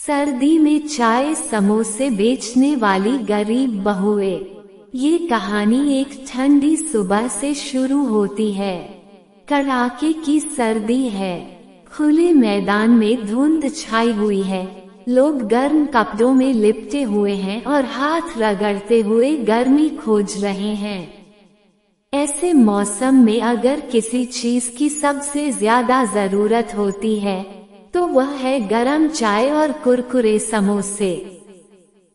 सर्दी में चाय समोसे बेचने वाली गरीब बहुएं। ये कहानी एक ठंडी सुबह से शुरू होती है। कड़ाके की सर्दी है, खुले मैदान में धुंध छाई हुई है, लोग गर्म कपड़ों में लिपटे हुए हैं और हाथ रगड़ते हुए गर्मी खोज रहे हैं। ऐसे मौसम में अगर किसी चीज की सबसे ज्यादा जरूरत होती है तो वह है गरम चाय और कुरकुरे समोसे।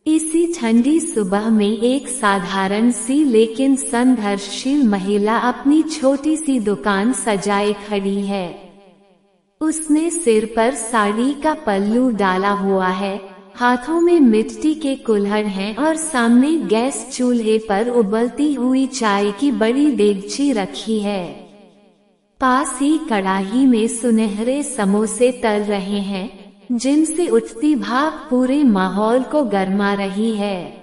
इसी ठंडी सुबह में एक साधारण सी लेकिन संघर्षशील महिला अपनी छोटी सी दुकान सजाए खड़ी है। उसने सिर पर साड़ी का पल्लू डाला हुआ है, हाथों में मिट्टी के कुल्हड़ हैं और सामने गैस चूल्हे पर उबलती हुई चाय की बड़ी देगची रखी है। पास ही कढ़ाई में सुनहरे समोसे तल रहे हैं, जिनसे उठती भाप पूरे माहौल को गर्मा रही है।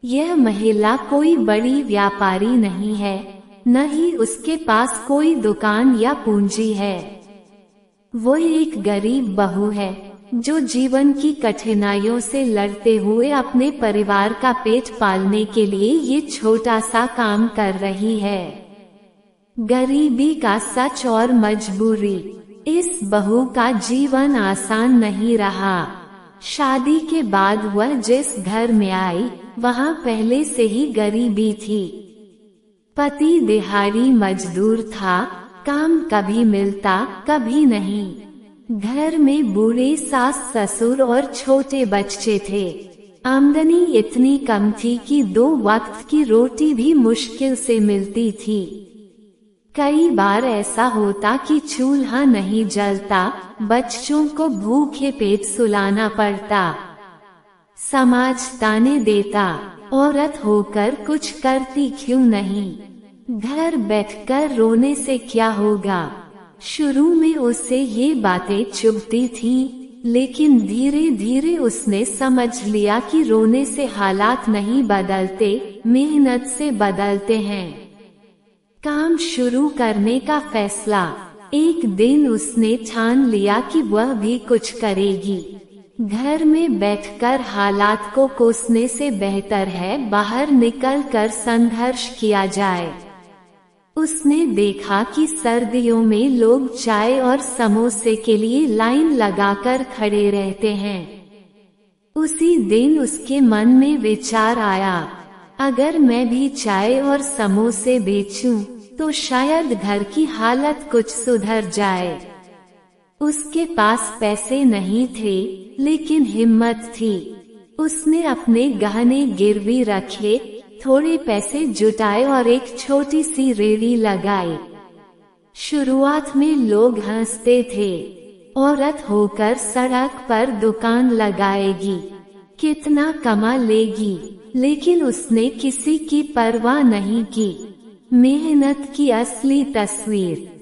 यह महिला कोई बड़ी व्यापारी नहीं है, न ही उसके पास कोई दुकान या पूंजी है। वो एक गरीब बहू है जो जीवन की कठिनाइयों से लड़ते हुए अपने परिवार का पेट पालने के लिए ये छोटा सा काम कर रही है। गरीबी का सच और मजबूरी। इस बहू का जीवन आसान नहीं रहा। शादी के बाद वह जिस घर में आई वहाँ पहले से ही गरीबी थी। पति दिहाड़ी मजदूर था, काम कभी मिलता कभी नहीं। घर में बूढ़े सास ससुर और छोटे बच्चे थे। आमदनी इतनी कम थी कि 2 वक्त की रोटी भी मुश्किल से मिलती थी। कई बार ऐसा होता कि चूल्हा नहीं जलता, बच्चों को भूखे पेट सुलाना पड़ता। समाज ताने देता, औरत होकर कुछ करती क्यों नहीं, घर बैठकर रोने से क्या होगा। शुरू में उसे ये बातें चुभती थीं, लेकिन धीरे धीरे उसने समझ लिया कि रोने से हालात नहीं बदलते, मेहनत से बदलते हैं। काम शुरू करने का फैसला। एक दिन उसने ठान लिया कि वह भी कुछ करेगी। घर में बैठकर हालात को कोसने से बेहतर है बाहर निकलकर संघर्ष किया जाए। उसने देखा कि सर्दियों में लोग चाय और समोसे के लिए लाइन लगाकर खड़े रहते हैं। उसी दिन उसके मन में विचार आया, अगर मैं भी चाय और समोसे बेचूं तो शायद घर की हालत कुछ सुधर जाए। उसके पास पैसे नहीं थे, लेकिन हिम्मत थी। उसने अपने गहने गिरवी रखे, थोड़े पैसे जुटाए और एक छोटी सी रेहड़ी लगाई। शुरुआत में लोग हंसते थे, औरत होकर सड़क पर दुकान लगाएगी, कितना कमा लेगी। लेकिन उसने किसी की परवाह नहीं की। मेहनत की असली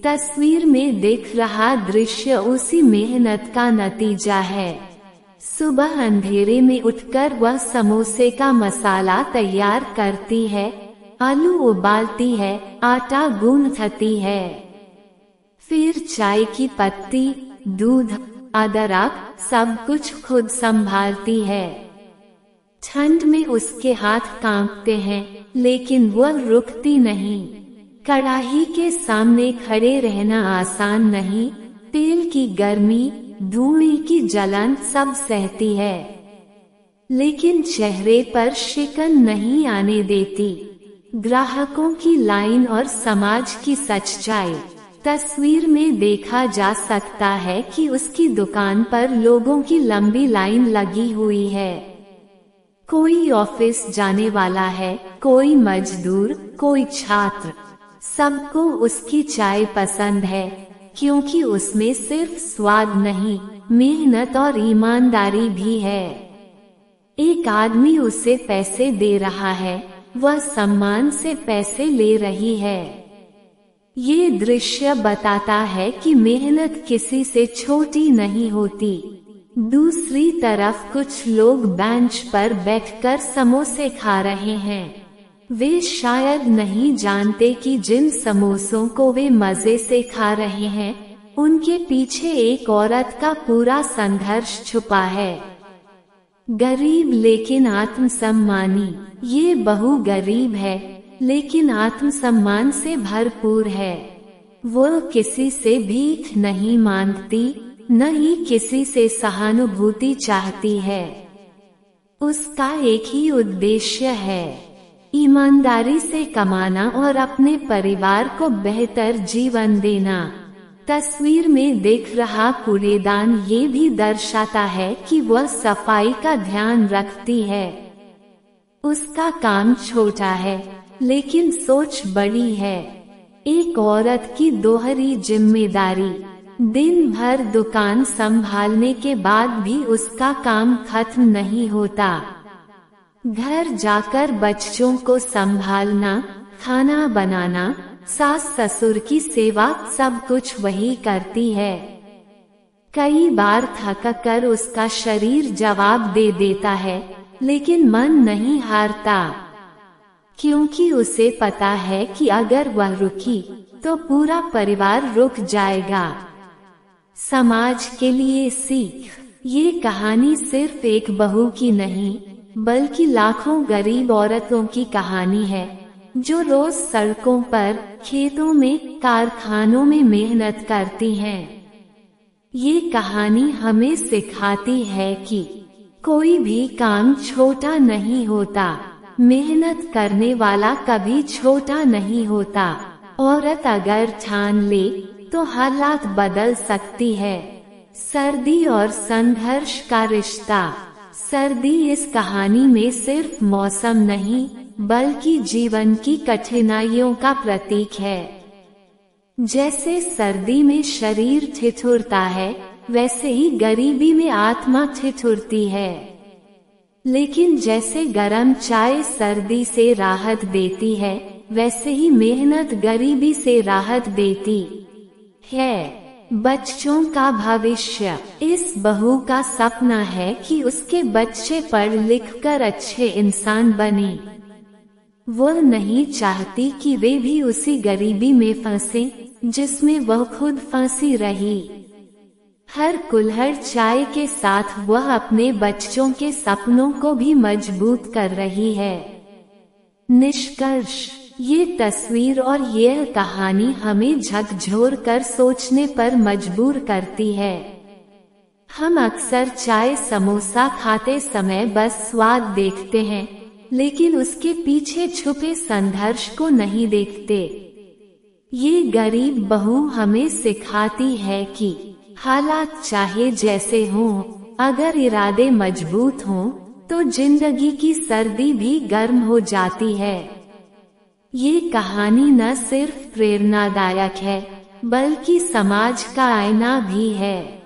तस्वीर में दिख रहा दृश्य उसी मेहनत का नतीजा है। सुबह अंधेरे में उठकर वह समोसे का मसाला तैयार करती है, आलू उबालती है, आटा गूंथती है, फिर चाय की पत्ती, दूध, अदरक सब कुछ खुद संभालती है। ठंड में उसके हाथ कांपते हैं, लेकिन वह रुकती नहीं। कढ़ाई के सामने खड़े रहना आसान नहीं, तेल की गर्मी, धुएं की जलन सब सहती है, लेकिन चेहरे पर शिकन नहीं आने देती। ग्राहकों की लाइन और समाज की सच्चाई। तस्वीर में देखा जा सकता है कि उसकी दुकान पर लोगों की लंबी लाइन लगी हुई है। कोई ऑफिस जाने वाला है, कोई मजदूर, कोई छात्र। सबको उसकी चाय पसंद है, क्योंकि उसमें सिर्फ स्वाद नहीं, मेहनत और ईमानदारी भी है। एक आदमी उसे पैसे दे रहा है, वह सम्मान से पैसे ले रही है। ये दृश्य बताता है कि मेहनत किसी से छोटी नहीं होती। दूसरी तरफ कुछ लोग बेंच पर बैठकर समोसे खा रहे हैं। वे शायद नहीं जानते कि जिन समोसों को वे मजे से खा रहे हैं, उनके पीछे एक औरत का पूरा संघर्ष छुपा है। गरीब लेकिन आत्मसम्मानी। ये बहू गरीब है लेकिन आत्मसम्मान से भरपूर है। वो किसी से भीख नहीं मांगती, न ही किसी से सहानुभूति चाहती है। उसका एक ही उद्देश्य है, ईमानदारी से कमाना और अपने परिवार को बेहतर जीवन देना। तस्वीर में दिख रहा कूड़ेदान ये भी दर्शाता है कि वह सफाई का ध्यान रखती है। उसका काम छोटा है लेकिन सोच बड़ी है। एक औरत की दोहरी जिम्मेदारी। दिन भर दुकान संभालने के बाद भी उसका काम खत्म नहीं होता। घर जाकर बच्चों को संभालना, खाना बनाना, सास ससुर की सेवा, सब कुछ वही करती है। कई बार थक कर उसका शरीर जवाब दे देता है, लेकिन मन नहीं हारता, क्योंकि उसे पता है कि अगर वह रुकी तो पूरा परिवार रुक जाएगा। समाज के लिए सीख। ये कहानी सिर्फ एक बहू की नहीं, बल्कि लाखों गरीब औरतों की कहानी है, जो रोज सड़कों पर, खेतों में, कारखानों में मेहनत करती हैं। ये कहानी हमें सिखाती है कि कोई भी काम छोटा नहीं होता, मेहनत करने वाला कभी छोटा नहीं होता। औरत अगर ठान ले तो हालात बदल सकती है। सर्दी और संघर्ष का रिश्ता। सर्दी इस कहानी में सिर्फ मौसम नहीं, बल्कि जीवन की कठिनाइयों का प्रतीक है। जैसे सर्दी में शरीर ठिठुरता है, वैसे ही गरीबी में आत्मा ठिठुरती है। लेकिन जैसे गर्म चाय सर्दी से राहत देती है, वैसे ही मेहनत गरीबी से राहत देती है। बच्चों का भविष्य। इस बहू का सपना है कि उसके बच्चे पढ़ लिख कर अच्छे इंसान बने। वो नहीं चाहती कि वे भी उसी गरीबी में फंसे जिसमें वह खुद फंसी रही। हर कुल्हड़ चाय के साथ वह अपने बच्चों के सपनों को भी मजबूत कर रही है। निष्कर्ष। ये तस्वीर और यह कहानी हमें झकझोर कर सोचने पर मजबूर करती है। हम अक्सर चाय समोसा खाते समय बस स्वाद देखते हैं, लेकिन उसके पीछे छुपे संघर्ष को नहीं देखते। ये गरीब बहू हमें सिखाती है कि हालात चाहे जैसे हों, अगर इरादे मजबूत हों, तो जिंदगी की सर्दी भी गर्म हो जाती है। ये कहानी न सिर्फ प्रेरणादायक है, बल्कि समाज का आईना भी है।